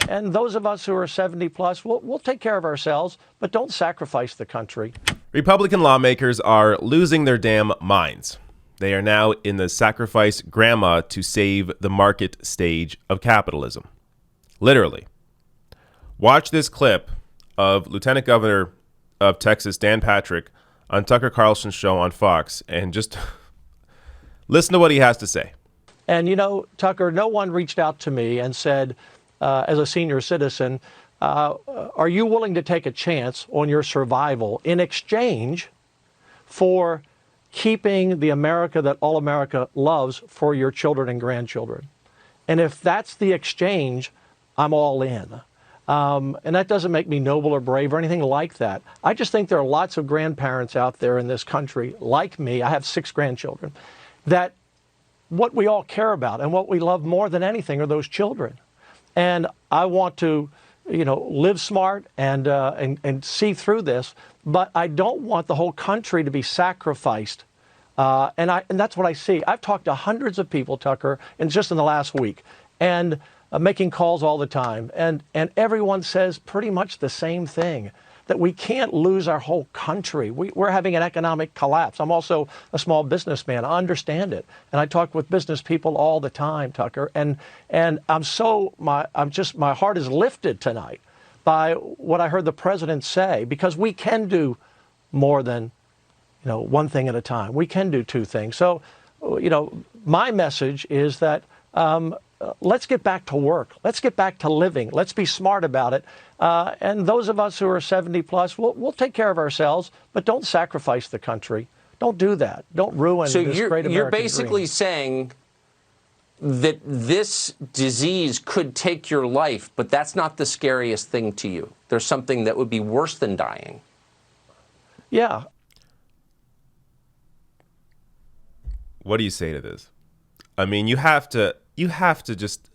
And those of us who are 70 plus, we'll take care of ourselves, but don't sacrifice the country. Republican lawmakers are losing their damn minds. They are now in the sacrifice grandma to save the market stage of capitalism. Literally. Watch this clip of Lieutenant Governor of Texas, Dan Patrick, on Tucker Carlson's show on Fox, and just listen to what he has to say. And, you know, Tucker, no one reached out to me and said, as a senior citizen, are you willing to take a chance on your survival in exchange for keeping the America that all America loves for your children and grandchildren? And if that's the exchange, I'm all in. And that doesn't make me noble or brave or anything like that. I just think there are lots of grandparents out there in this country, like me, I have 6 grandchildren, that what we all care about and what we love more than anything are those children. And I want to, you know, live smart and see through this, but I don't want the whole country to be sacrificed. And that's what I see. I've talked to hundreds of people, Tucker, and just in the last week, and making calls all the time. And everyone says pretty much the same thing, that we can't lose our whole country. We're having an economic collapse. I'm also a small businessman. I understand it. And I talk with business people all the time, Tucker. And my heart is lifted tonight by what I heard the president say, because we can do more than, you know, one thing at a time. We can do 2 things. So, you know, my message is that let's get back to work. Let's get back to living. Let's be smart about it. And those of us who are 70 plus, we'll take care of ourselves, but don't sacrifice the country. Don't do that. Don't ruin this great American dream. You're basically saying that this disease could take your life, but that's not the scariest thing to you. There's something that would be worse than dying. Yeah. What do you say to this? I mean, you have to just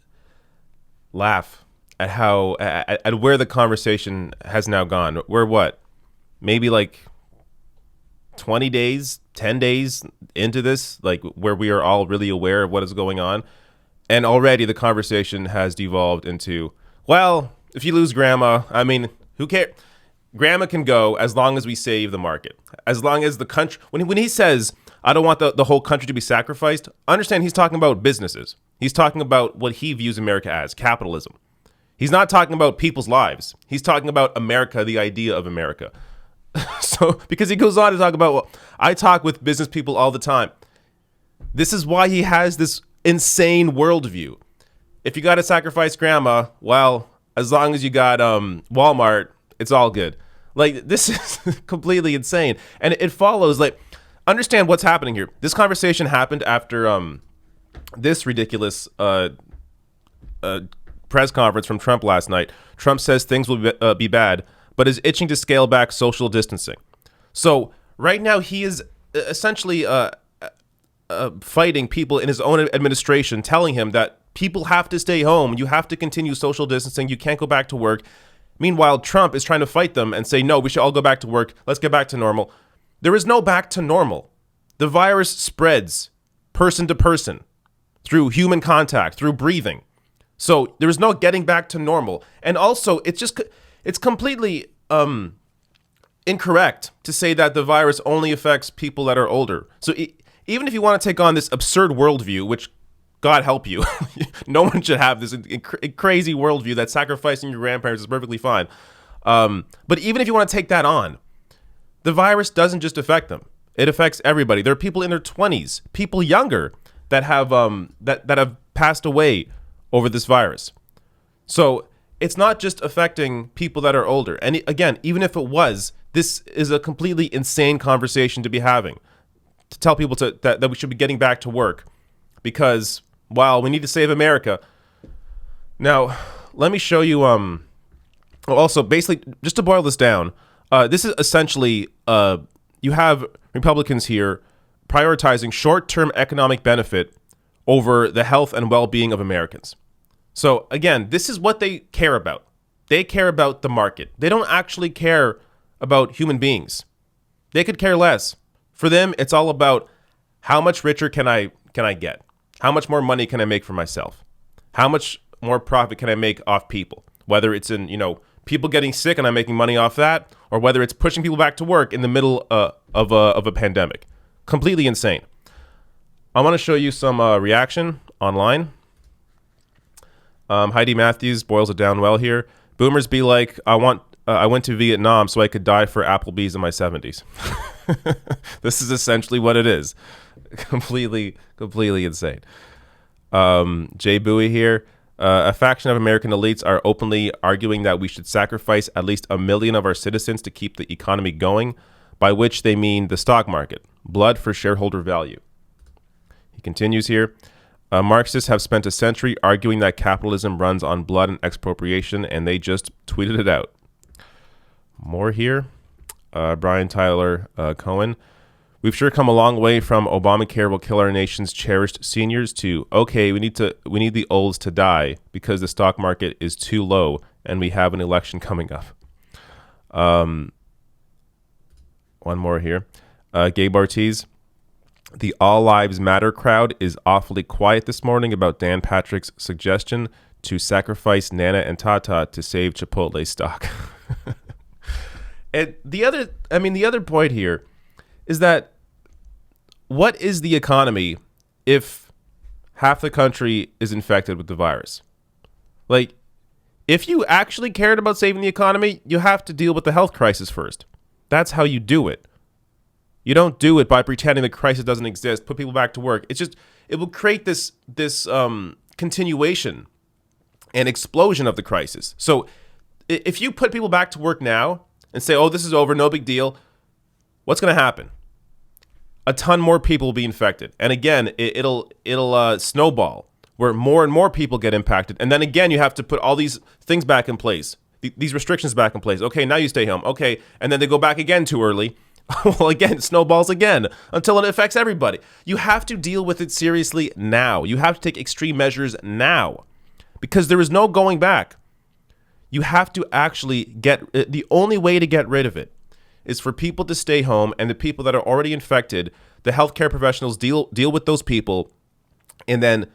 laugh at how at where the conversation has now gone. We're what? Maybe like 20 days, 10 days into this, like where we are all really aware of what is going on. And already the conversation has devolved into, well, if you lose grandma, I mean, who cares? Grandma can go as long as we save the market. As long as the country, when he says, I don't want the whole country to be sacrificed, understand he's talking about businesses. He's talking about what he views America as, capitalism. He's not talking about people's lives. He's talking about America, the idea of America. So, because he goes on to talk about, well, I talk with business people all the time. This is why he has this insane worldview. If you got to sacrifice grandma, well, as long as you got Walmart, it's all good. Like, this is completely insane. And it follows, like, understand what's happening here. This conversation happened after this ridiculous press conference from Trump last night. Trump says things will be bad, but is itching to scale back social distancing. So right now he is essentially fighting people in his own administration, telling him that people have to stay home. You have to continue social distancing. You can't go back to work. Meanwhile, Trump is trying to fight them and say, no, we should all go back to work. Let's get back to normal. There is no back to normal. The virus spreads person to person through human contact, through breathing. So there is no getting back to normal. And also, it's completely incorrect to say that the virus only affects people that are older. So even if you want to take on this absurd worldview, which God help you, no one should have this crazy worldview that sacrificing your grandparents is perfectly fine. But even if you want to take that on, the virus doesn't just affect them. It affects everybody. There are people in their 20s, people younger that have that have passed away over this virus. So it's not just affecting people that are older. And again, even if it was, this is a completely insane conversation to be having, to tell people that we should be getting back to work because, wow, we need to save America. Now, let me show you, also basically, just to boil this down, this is essentially, you have Republicans here prioritizing short-term economic benefit over the health and well-being of Americans. So again, this is what they care about. They care about the market. They don't actually care about human beings. They could care less. For them, it's all about how much richer can I get? How much more money can I make for myself? How much more profit can I make off people? whether it's in, people getting sick and I'm making money off that, or whether it's pushing people back to work in the middle of a pandemic. Completely insane. I want to show you some reaction online. Heidi Matthews boils it down well here. Boomers be like, I went to Vietnam so I could die for Applebee's in my 70s. This is essentially what it is. Completely insane. Jay Bowie here. A faction of American elites are openly arguing that we should sacrifice at least 1 million of our citizens to keep the economy going, by which they mean the stock market. Blood for shareholder value. He continues here. Marxists have spent a century arguing that capitalism runs on blood and expropriation, and they just tweeted it out. More here. Brian Tyler Cohen. We've sure come a long way from Obamacare will kill our nation's cherished seniors to, okay, we need the olds to die because the stock market is too low and we have an election coming up. One more here. Gabe Ortiz. The All Lives Matter crowd is awfully quiet this morning about Dan Patrick's suggestion to sacrifice Nana and Tata to save Chipotle stock. And the other point here is that what is the economy if half the country is infected with the virus? Like, if you actually cared about saving the economy, you have to deal with the health crisis first. That's how you do it. You don't do it by pretending the crisis doesn't exist, put people back to work. It's just, it will create this continuation and explosion of the crisis. So if you put people back to work now and say, oh, this is over, no big deal, what's going to happen? A ton more people will be infected. And again, it'll snowball where more and more people get impacted. And then again, you have to put all these things back in place, these restrictions back in place. Okay, now you stay home. Okay, and then they go back again too early. Well, again, it snowballs again until it affects everybody. You have to deal with it seriously now. You have to take extreme measures now because there is no going back. You have to actually the only way to get rid of it is for people to stay home, and the people that are already infected, the healthcare professionals deal with those people, and then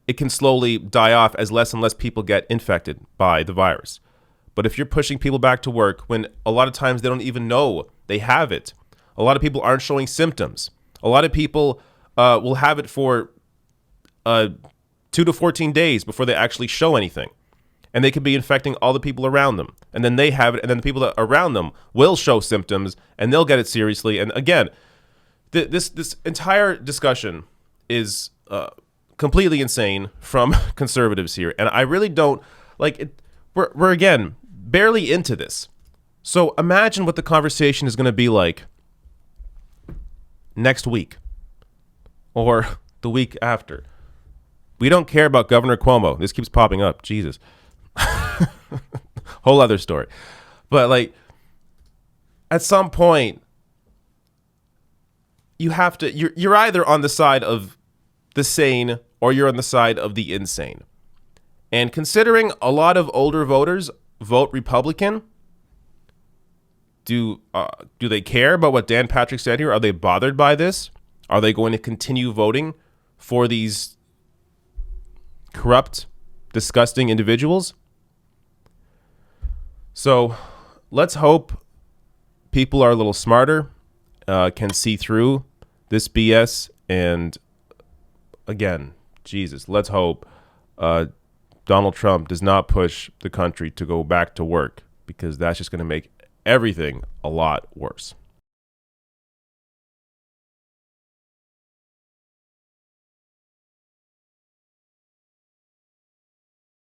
it can slowly die off as less and less people get infected by the virus. But if you're pushing people back to work when a lot of times they don't even know they have it, a lot of people aren't showing symptoms. A lot of people will have it for 2 to 14 days before they actually show anything. And they could be infecting all the people around them. And then they have it, and then the people that are around them will show symptoms, and they'll get it seriously. And again, this entire discussion is completely insane from conservatives here. And I really don't like it. We're again barely into this. So imagine what the conversation is going to be like next week or the week after. We don't care about Governor Cuomo. This keeps popping up. Jesus. Whole other story. But like at some point you have to you're either on the side of the sane or you're on the side of the insane. And considering a lot of older voters vote Republican, do they care about what Dan Patrick said here? Are they bothered by this? Are they going to continue voting for these corrupt, disgusting individuals? So let's hope people are a little smarter, can see through this BS. And again, Jesus, let's hope Donald Trump does not push the country to go back to work, because that's just going to make everything a lot worse.